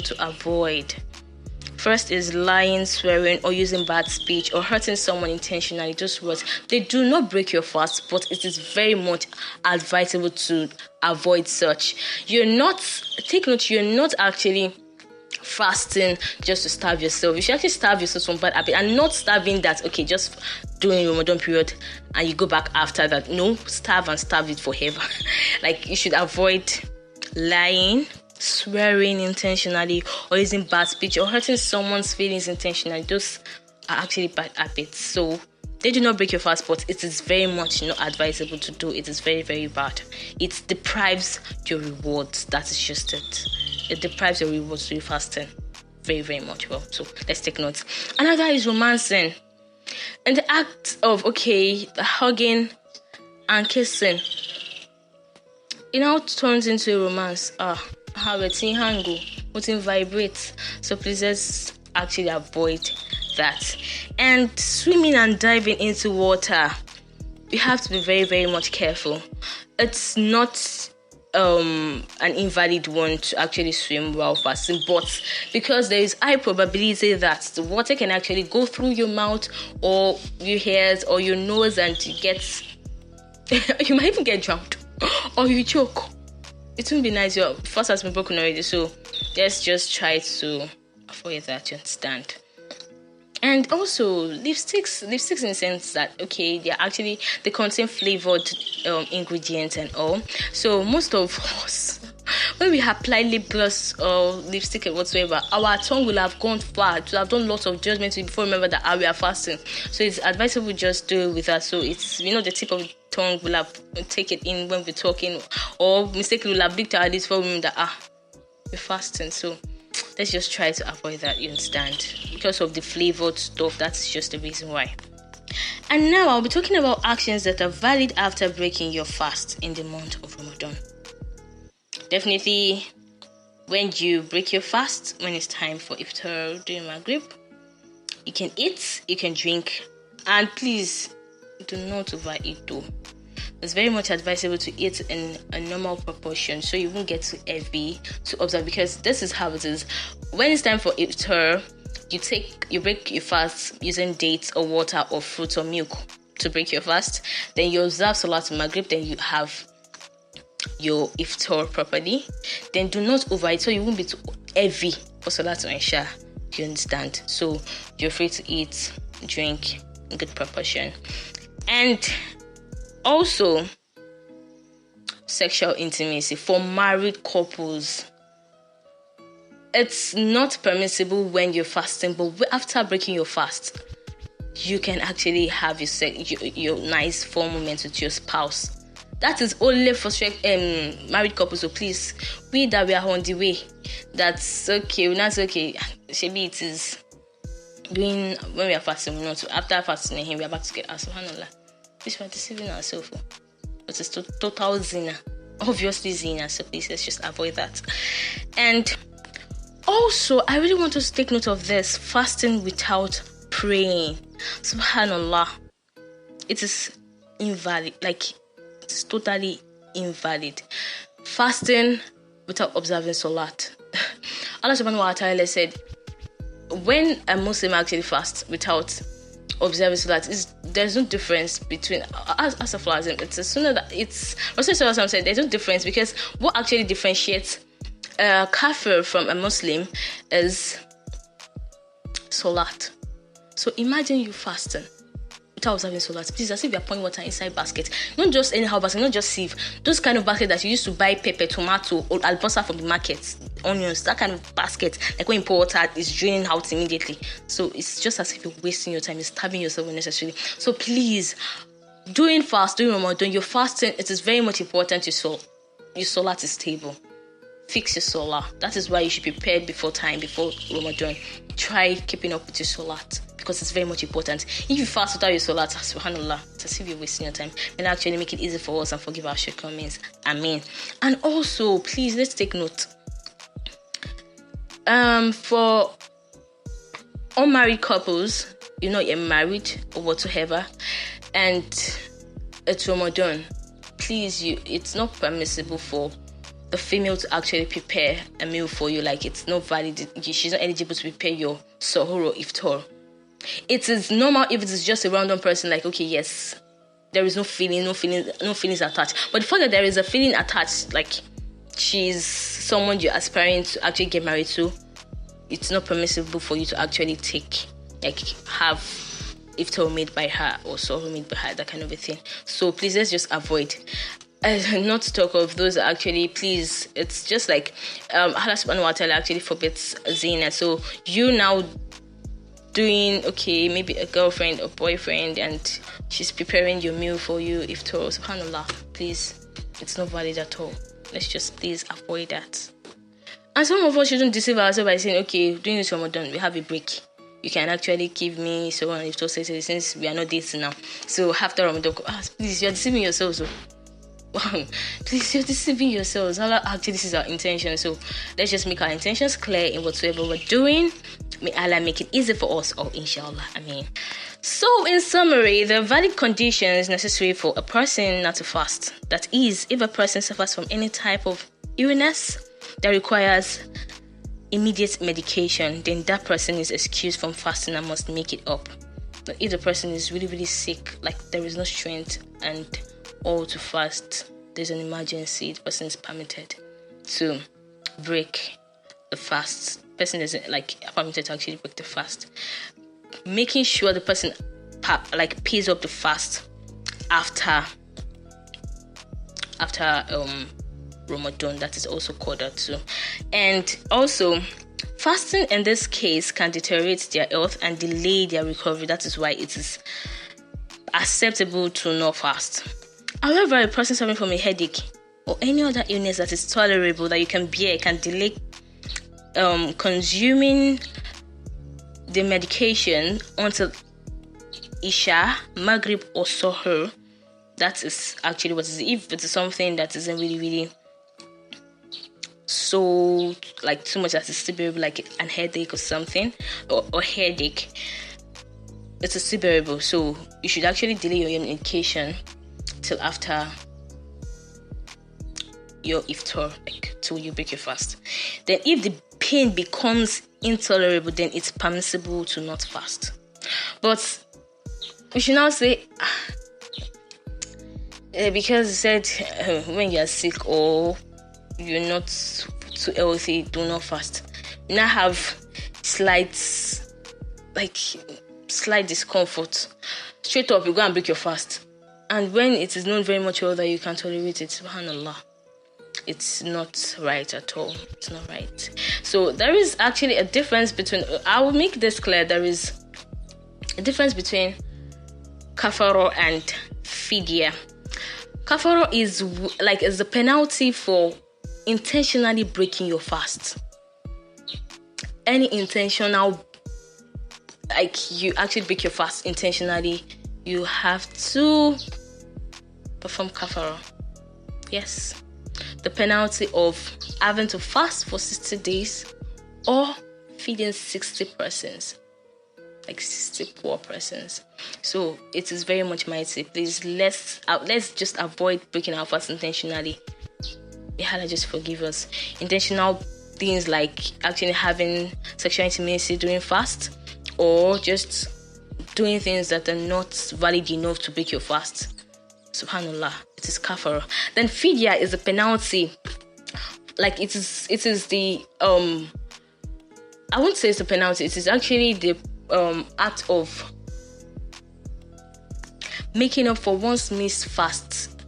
to avoid. First is lying, swearing, or using bad speech, or hurting someone intentionally. Those words, they do not break your fast, but it is very much advisable to avoid such. Take note, you're not actually fasting just to starve yourself. You should actually starve yourself from bad habit, and not starving that, okay, just during Ramadan period and you go back after that. No, starve and starve it forever. Like, you should avoid lying, swearing intentionally, or using bad speech, or hurting someone's feelings intentionally. Those are actually bad habits. So they do not break your fast, but it is very much not advisable to do. It is very, very bad. It deprives your rewards. That is just it. It deprives your rewards through fasting. Very, very much well. So let's take notes. Another is romancing. And the act of, hugging and kissing. It now turns into a romance. How it's in hango, what in vibrates. So please let's actually avoid that. And swimming and diving into water, you have to be very, very much careful. It's not an invalid one to actually swim while fasting, but because there is high probability that the water can actually go through your mouth or your ears or your nose, and you might even get drowned or you choke. It won't be nice. Your fast has been broken already, so let's just try to avoid that, you understand. And also lipsticks in the sense that they contain flavored ingredients and all. So most of us, when we apply lip gloss or lipstick or whatsoever, our tongue will have gone far to have done lots of judgment before remember that we are fasting. So it's advisable just do it with us. So it's the tip of the tongue will have take it in when we're talking, or mistakenly will have blinked our lips for remember that we're fasting. So let's just try to avoid that, you understand? Because of the flavored stuff, that's just the reason why. And now I'll be talking about actions that are valid after breaking your fast in the month of Ramadan. Definitely, when you break your fast, when it's time for iftar during Maghrib, you can eat, you can drink, and please do not overeat though. It's very much advisable to eat in a normal proportion so you won't get too heavy to observe, because this is how it is. When it's time for iftar, you break your fast using dates or water or fruits or milk to break your fast. Then you observe Salat Maghrib, then you have your iftar properly. Then do not overeat so you won't be too heavy for Salat Isha. You understand? So you're free to eat, drink in good proportion. And also, sexual intimacy for married couples. It's not permissible when you're fasting, but after breaking your fast, you can actually have your nice fun moments with your spouse. That is only for married couples. So please, we that we are on the way, that's okay. That's okay. Maybe it is doing when we are fasting. Not after fasting, we are about to get subhanallah. Which we are deceiving ourselves for. But it's total zina. Obviously zina. So please, let's just avoid that. And also, I really want us to take note of this: fasting without praying. Subhanallah. It is invalid. It's totally invalid. Fasting without observing Salat. Allah subhanahu wa ta'ala said, when a Muslim actually fasts without observing Salat, there's no difference between it's as soon as it's Rasul said there's no difference, because what actually differentiates a kafir from a Muslim is Salat. So imagine you fasting without observing Salat. Please, as if you're pouring water inside basket. Not just anyhow basket, not just sieve. Those kind of basket that you used to buy pepper, tomato, or albosa from the market, onions, that kind of basket. Like when you pour water, it's draining out immediately. So it's just as if you're wasting your time, you're starving yourself unnecessarily. So please, during Ramadan, you're fasting, it is very much important your Salat is stable. Fix your Salah. That is why you should prepare before Ramadan. Try keeping up with your Salat, because it's very much important. If you fast without your Salat, subhanallah, it's as if you're wasting your time. And actually make it easy for us and forgive our shortcomings. Amen. And also, please, let's take note. For unmarried couples, you're married or whatsoever, and it's Ramadan, please, it's not permissible for the female to actually prepare a meal for you. Like, it's not valid. She's not eligible to prepare your suhoor or iftar. It is normal if it is just a random person, like, okay, yes, there is no feelings attached. But the fact that there is a feeling attached, like she's someone you're aspiring to actually get married to, it's not permissible for you to actually have iftar made by her or suhoor made by her, that kind of a thing. So please, let's just avoid. Not to talk of those actually, please, it's just like Allah subhanahu wa ta'ala actually forbids zina. So you now doing, okay, maybe a girlfriend or boyfriend, and she's preparing your meal for you, iftar, subhanallah, please, it's not valid at all. Let's just please avoid that. And some of us shouldn't deceive ourselves by saying, okay, during this Ramadan, we have a break. You can actually give me so on iftar since we are not dating now. So after Ramadan, please, you're deceiving yourselves. Please, you're deceiving yourselves. Allah, actually, this is our intention. So let's just make our intentions clear in whatsoever we're doing. May Allah make it easy for us all, inshallah. Ameen. So, in summary, the valid conditions necessary for a person not to fast. That is, if a person suffers from any type of illness that requires immediate medication, then that person is excused from fasting and must make it up. But if the person is really, really sick, like there is no strength and all to fast, there's an emergency, the person is permitted to break the fast. The person isn't permitted to actually break the fast. Making sure the person pays up the fast after Ramadan, that is also called that too. And also, fasting in this case can deteriorate their health and delay their recovery. That is why it is acceptable to not fast. However, a person suffering from a headache or any other illness that is tolerable, that you can bear, can delay consuming the medication until Isha, Maghrib or Suhoor. That is actually what it is. If it is something that isn't really, really so too much that is still bearable, like an headache or something, or headache, it is still bearable. So you should actually delay your medication till after your iftar, till you break your fast. Then if the pain becomes intolerable, then it's permissible to not fast. But we should now say, because it said when you are sick or you're not too healthy, do not fast. You now have slight discomfort. Straight up, you go and break your fast. And when it is known very much well that you can tolerate it, subhanallah, it's not right at all. It's not right. So there is actually a difference between, I will make this clear, there is a difference between kafara and fidya. Kafara is the penalty for intentionally breaking your fast. Any intentional, you actually break your fast intentionally, you have to perform kafara. Yes. The penalty of having to fast for 60 days or feeding 60 persons, 60 poor persons. So it is very much mighty. Please, let's just avoid breaking our fast intentionally. May Allah just forgive us. Intentional things like actually having sexual intimacy during fast, or just doing things that are not valid enough to break your fast. Subhanallah, it is kafara. Then fidya is a penalty. It is the I won't say it's a penalty. It is actually the act of making up for one's missed fast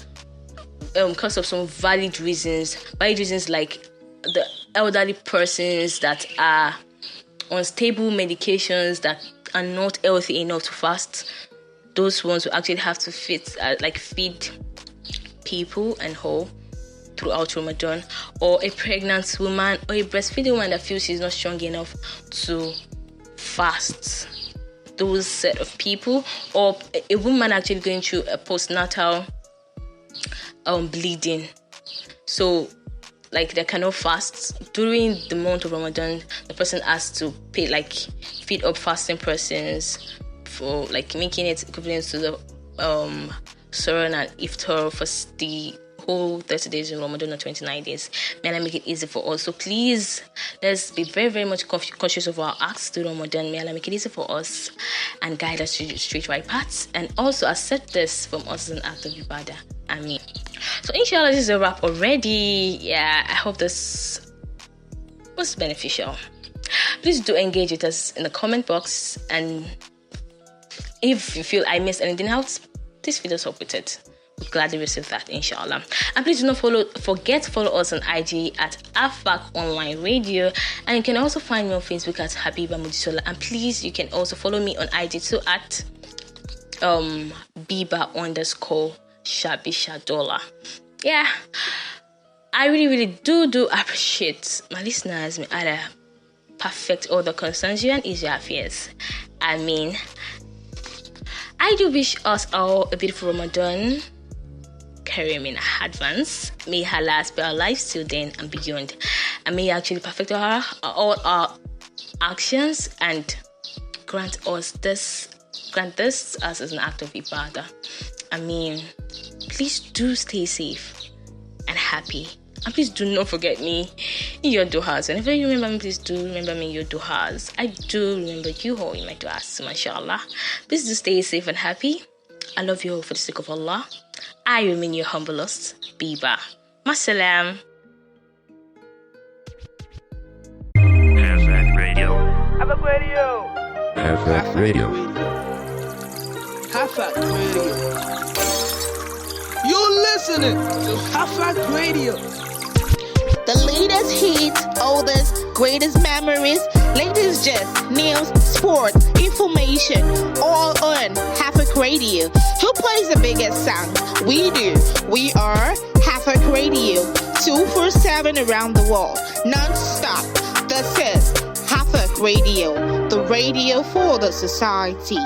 because of some valid reasons. Valid reasons like the elderly persons that are on stable medications that are not healthy enough to fast. Those ones will actually have to feed people and whole throughout Ramadan, or a pregnant woman or a breastfeeding woman that feels she's not strong enough to fast. Those set of people, or a woman actually going through a postnatal bleeding. So they cannot fast during the month of Ramadan. The person has to pay feed up fasting persons for making it equivalent to the Suhoor and iftar for the whole 30 days in Ramadan or 29 days. May Allah make it easy for us. So please, let's be very, very much conscious of our acts to Ramadan. May Allah make it easy for us and guide us to the straight right paths, and also accept this from us as an act of ibadah. Ameen. So inshallah, this is a wrap already. Yeah, I hope this was beneficial. Please do engage with us in the comment box, and if you feel I missed anything else, please feed us up with it. We'll gladly receive that, inshallah. And please do not forget to follow us on IG at HAFAK Online Radio, and you can also find me on Facebook at Beebah Mudisola. And please, you can also follow me on IG too at Beebah_Shabishadola. Yeah, I really do appreciate my listeners. May Allah perfect all the concerns you and ease your affairs. I mean, I do wish us all a beautiful Ramadan Kareem in advance. May Allah spare our lives till then and beyond, and may He actually perfect all our actions and grant this as an act of ibadah. I mean, please do stay safe and happy, and please do not forget me in your du'as. Whenever you remember me, please do remember me in your du'as. I do remember you all in my du'as, mashallah. Please do stay safe and happy. I love you all for the sake of Allah. I remain your humblest, Beebah. Masalam. HAFAK Radio. HAFAK Radio. HAFAK Radio. HAFAK Radio. You're listening to HAFAK Radio. The latest hits, oldest, greatest memories, latest gist, news, sports, information, all on HAFAK Radio. Who plays the biggest sound? We do. We are HAFAK Radio, 247 around the world, non-stop. This is HAFAK Radio, the radio for the society.